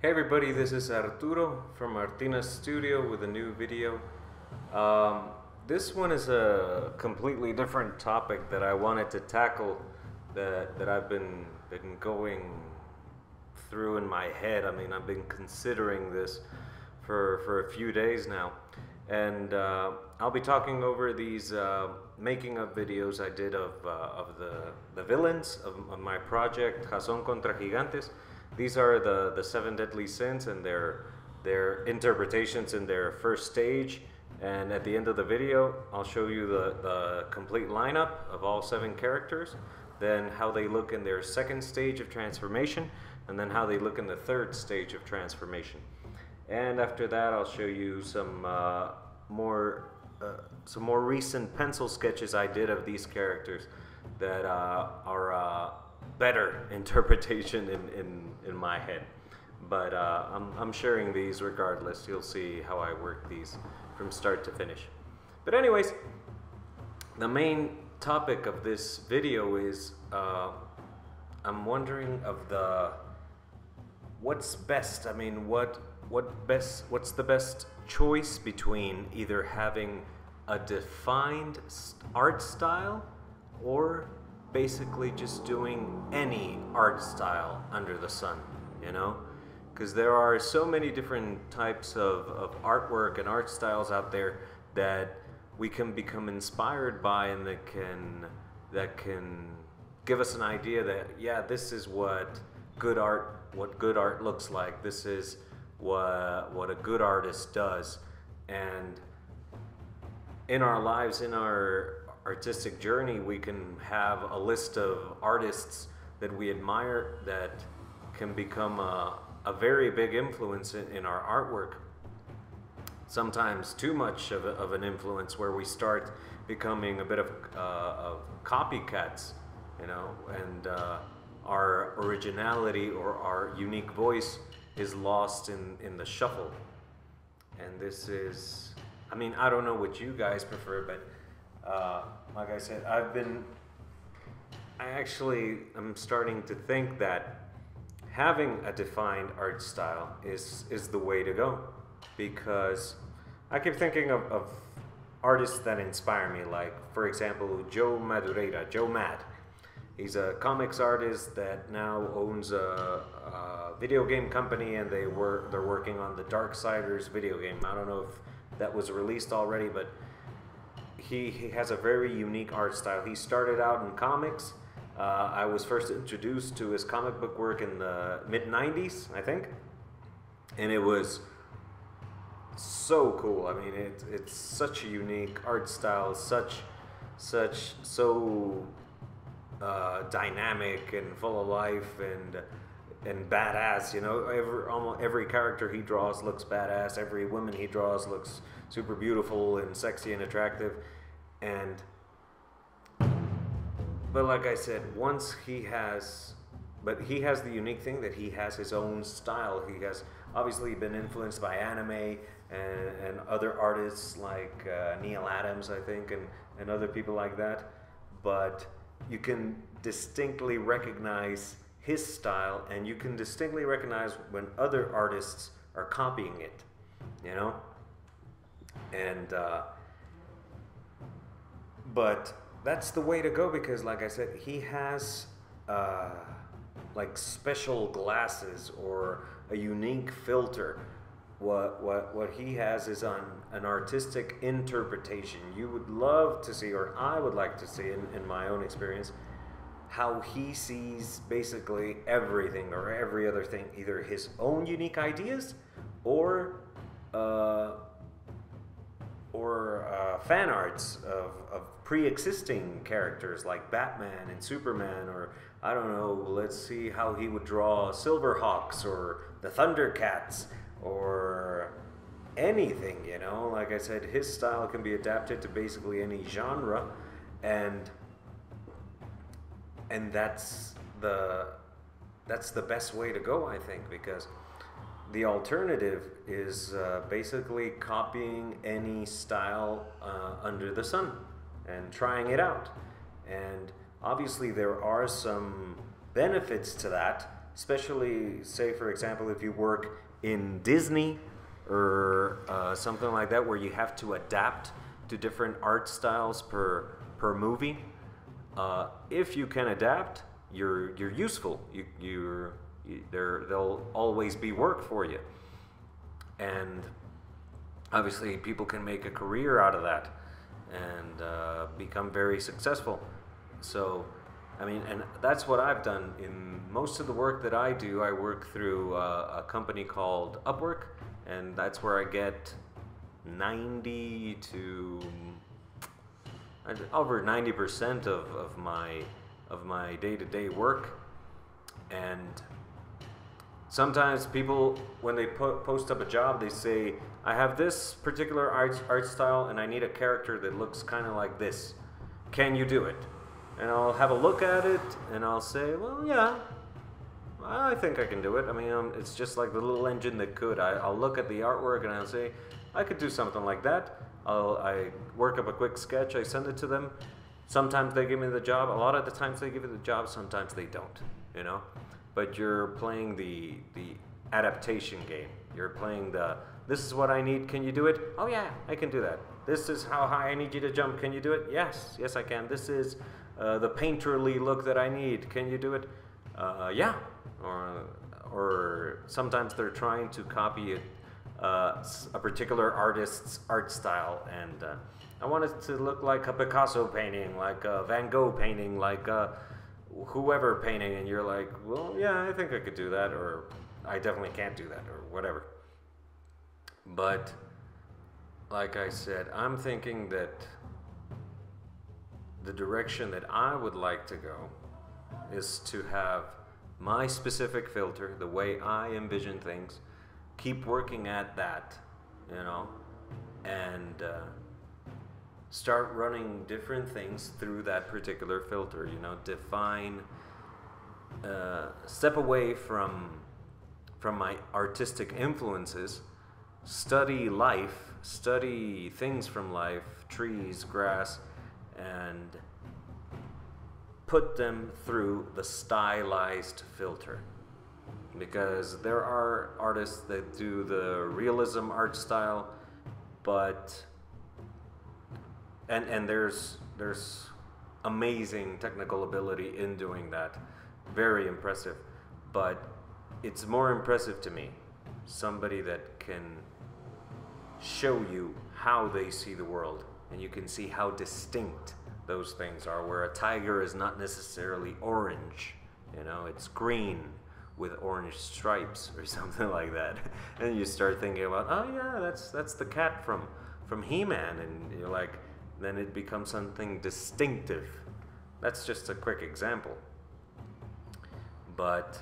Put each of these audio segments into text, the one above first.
Hey everybody, this is Arturo from Martina's Studio with a new video. This one is a completely different topic that I wanted to tackle that I've been going through in my head. I mean, I've been considering this for a few days now. And I'll be talking over these making of videos I did of the villains of my project, Jason contra Gigantes. These are the seven deadly sins and their interpretations in their first stage. And at the end of the video, I'll show you the complete lineup of all seven characters, then how they look in their second stage of transformation, and then how they look in the third stage of transformation. And after that, I'll show you some more recent pencil sketches I did of these characters that are better interpretation in my head. But I'm sharing these regardless. You'll see how I work these from start to finish. But anyways, the main topic of this video is I'm wondering of what's best. I mean, what's the best choice between either having a defined art style or basically just doing any art style under the sun, you know? Because there are so many different types of artwork and art styles out there that we can become inspired by, and that can give us an idea that, yeah, this is what good art looks like. This is what a good artist does. And in our lives, in our artistic journey, we can have a list of artists that we admire that can become a very big influence in our artwork. Sometimes too much of an influence, where we start becoming a bit of copycats, you know, and our originality or our unique voice is lost in the shuffle. And this is, I mean, I don't know what you guys prefer, but like I said, I'm starting to think that having a defined art style is the way to go, because I keep thinking of artists that inspire me, like, for example, Joe Madureira, Joe Mad. He's a comics artist that now owns a video game company, and they're working on the Darksiders video game. I don't know if that was released already, but he has a very unique art style. He started out in comics. I was first introduced to his comic book work in the mid-90s, I think, and it was so cool. I mean, it's such a unique art style, so dynamic and full of life and badass. You know, almost every character he draws looks badass. Every woman he draws looks super beautiful and sexy and attractive. But like I said, he has the unique thing that he has his own style. He has obviously been influenced by anime and other artists like Neil Adams, I think, and other people like that. But you can distinctly recognize his style, and you can distinctly recognize when other artists are copying it, you know? And but that's the way to go, because like I said, he has like special glasses or a unique filter. What he has is an artistic interpretation. You would love to see, or I would like to see in my own experience, how he sees basically everything or every other thing, either his own unique ideas or fan arts of pre-existing characters like Batman and Superman, or I don't know, let's see how he would draw Silverhawks or the Thundercats or anything, you know. Like I said, his style can be adapted to basically any genre, and that's the best way to go, I think, because the alternative is basically copying any style under the sun and trying it out. And obviously there are some benefits to that, especially say for example if you work in Disney or something like that where you have to adapt to different art styles per movie. If you can adapt, you're useful. There'll always be work for you, and obviously people can make a career out of that and become very successful. So I mean, and that's what I've done in most of the work that I do. I work through a company called Upwork, and that's where I get 90 to over 90% of my day-to-day work. And sometimes people, when they post up a job, they say, I have this particular art style and I need a character that looks kind of like this. Can you do it? And I'll have a look at it and I'll say, well, yeah, I think I can do it. I mean, it's just like the little engine that could. I'll look at the artwork and I'll say, I could do something like that. I work up a quick sketch, I send it to them. Sometimes they give me the job. A lot of the times they give you the job, sometimes they don't, you know. But you're playing the adaptation game. You're playing this is what I need, can you do it? Oh yeah, I can do that. This is how high I need you to jump, can you do it? Yes, I can. This is the painterly look that I need, can you do it? Yeah. Or sometimes they're trying to copy a particular artist's art style, and I want it to look like a Picasso painting, like a Van Gogh painting, like whoever painting, and you're like, well, yeah, I think I could do that, or I definitely can't do that, or whatever. But like I said, I'm thinking that the direction that I would like to go is to have my specific filter, the way I envision things, keep working at that, you know, and start running different things through that particular filter, you know, define, step away from my artistic influences, study life, study things from life, trees, grass, and put them through the stylized filter. Because there are artists that do the realism art style, but and there's amazing technical ability in doing that, very impressive. But it's more impressive to me somebody that can show you how they see the world, and you can see how distinct those things are, where a tiger is not necessarily orange, you know, it's green with orange stripes or something like that. And you start thinking about, oh yeah, that's the cat from He-Man, and you're like, then it becomes something distinctive. That's just a quick example, but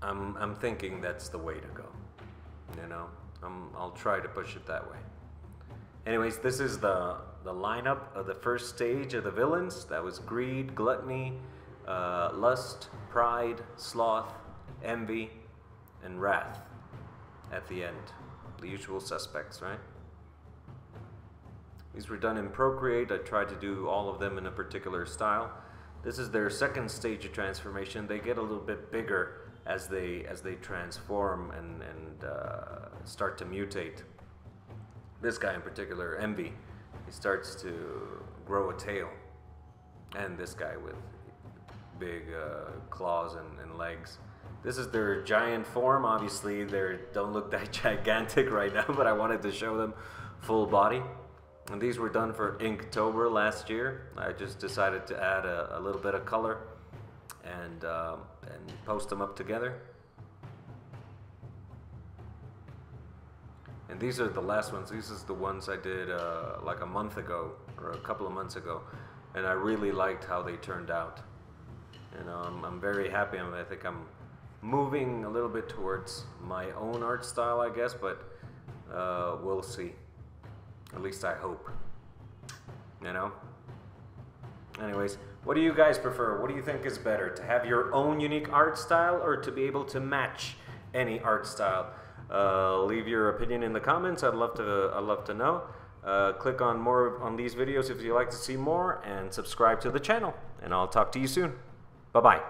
I'm thinking that's the way to go, you know. I'll try to push it that way. Anyways, this is the lineup of the first stage of the villains. That was greed, gluttony, lust, pride, sloth, envy, and wrath at the end. The usual suspects, right? These were done in Procreate. I tried to do all of them in a particular style. This is their second stage of transformation. They get a little bit bigger as they transform and start to mutate. This guy in particular, Envy, he starts to grow a tail. And this guy with big claws and legs. This is their giant form. Obviously, they don't look that gigantic right now, but I wanted to show them full body. And these were done for Inktober last year. I just decided to add a little bit of color and post them up together. And these are the last ones. These is the ones I did like a month ago or a couple of months ago, and I really liked how they turned out. You know, I'm very happy. I think I'm moving a little bit towards my own art style, I guess, but we'll see. At least I hope. You know? Anyways, what do you guys prefer? What do you think is better? To have your own unique art style or to be able to match any art style? Leave your opinion in the comments. I'd love to know. Click on more on these videos if you'd like to see more, and subscribe to the channel. And I'll talk to you soon. Bye-bye.